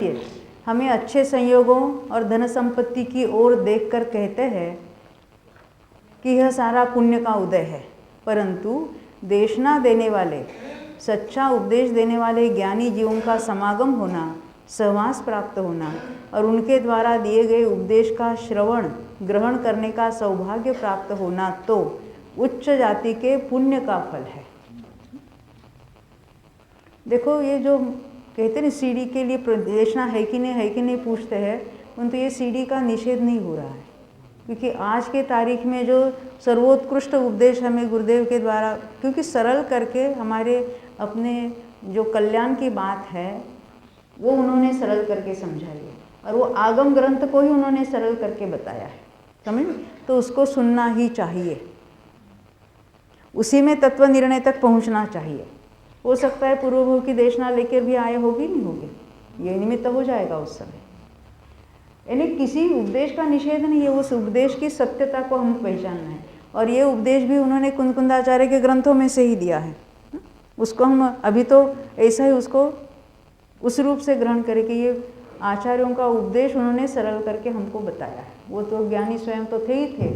हमें अच्छे संयोगों और धन संपत्ति की ओर देखकर कहते हैं कि यह सारा पुण्य का उदय है, परंतु देशना देने वाले, सच्चा उपदेश देने वाले ज्ञानी जीवों का समागम होना, सहवास प्राप्त होना और उनके द्वारा दिए गए उपदेश का श्रवण ग्रहण करने का सौभाग्य प्राप्त होना तो उच्च जाति के पुण्य का फल है। देखो, ये जो कहते हैं सीढ़ी के लिए देशना है कि नहीं पूछते हैं, परंतु ये सीढ़ी का निषेध नहीं हो रहा है, क्योंकि आज के तारीख में जो सर्वोत्कृष्ट उपदेश हमें गुरुदेव के द्वारा, क्योंकि सरल करके हमारे अपने जो कल्याण की बात है वो उन्होंने सरल करके समझाई है, और वो आगम ग्रंथ को ही उन्होंने सरल करके बताया है, समझ। तो उसको सुनना ही चाहिए, उसी में तत्व निर्णय तक पहुंचना चाहिए। हो सकता है पूर्वभव की देशना लेकर भी आए, होगी नहीं होगी, ये निमित्त हो जाएगा उस समय। यानी किसी उपदेश का निषेध नहीं है, उस उपदेश की सत्यता को हम पहचानना है, और ये उपदेश भी उन्होंने कुंदकुंदाचार्य के ग्रंथों में से ही दिया है। उसको हम अभी तो ऐसा ही उसको उस रूप से ग्रहण करें कि ये आचार्यों का उपदेश उन्होंने सरल करके हमको बताया है। वो तो ज्ञानी स्वयं तो थे ही थे,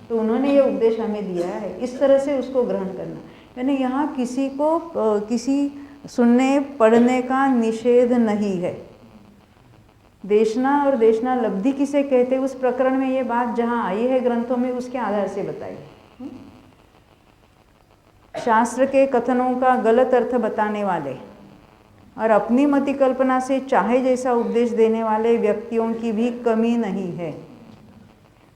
तो उन्होंने ये उपदेश हमें दिया है, इस तरह से उसको ग्रहण करना। यानी यहाँ किसी को किसी सुनने पढ़ने का निषेध नहीं है। देशना और देशना लब्धि किसे कहते हैं, उस प्रकरण में ये बात जहाँ आई है ग्रंथों में, उसके आधार से बताई। शास्त्र के कथनों का गलत अर्थ बताने वाले और अपनी मति कल्पना से चाहे जैसा उपदेश देने वाले व्यक्तियों की भी कमी नहीं है।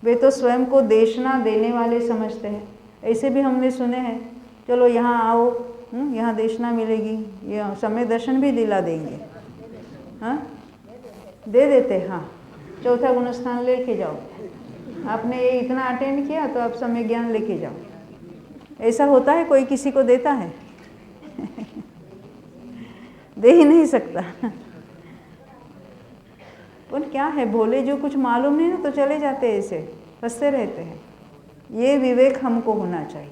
वे तो स्वयं को देशना देने वाले समझते हैं। ऐसे भी हमने सुने हैं, चलो यहाँ आओ, यहाँ देशना मिलेगी, ये समय दर्शन भी दिला देंगे, हाँ दे देते, हाँ चौथा गुणस्थान लेके जाओ, आपने ये इतना अटेंड किया तो आप समय ज्ञान लेके जाओ। ऐसा होता है? कोई किसी को देता है? दे ही नहीं सकता। पर क्या है, भोले जो कुछ मालूम नहीं ना तो चले जाते, ऐसे फंसते रहते हैं। ये विवेक हमको होना चाहिए।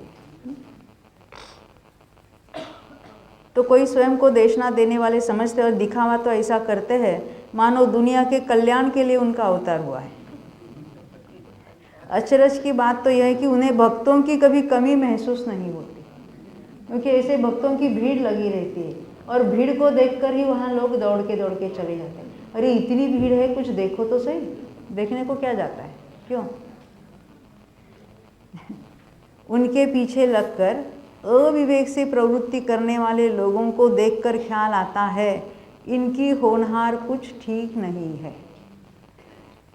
तो कोई स्वयं को देशना देने वाले समझते और दिखावा तो ऐसा करते हैं मानो दुनिया के कल्याण के लिए उनका अवतार हुआ है। अचरज की बात तो यह है कि उन्हें भक्तों की कभी कमी महसूस नहीं होती, क्योंकि ऐसे भक्तों की भीड़ लगी रहती है, और भीड़ को देखकर ही वहाँ लोग दौड़ के चले जाते हैं। अरे इतनी भीड़ है, कुछ देखो तो सही, देखने को क्या जाता है, क्यों? उनके पीछे लगकर अविवेक से प्रवृत्ति करने वाले लोगों को देखकर ख्याल आता है इनकी होनहार कुछ ठीक नहीं है।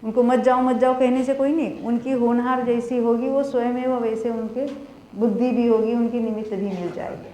उनको मत जाओ कहने से कोई नहीं, उनकी होनहार जैसी होगी वो स्वयं वैसे उनके बुद्धि भी होगी, उनकी निमित्त भी मिल जाएगी।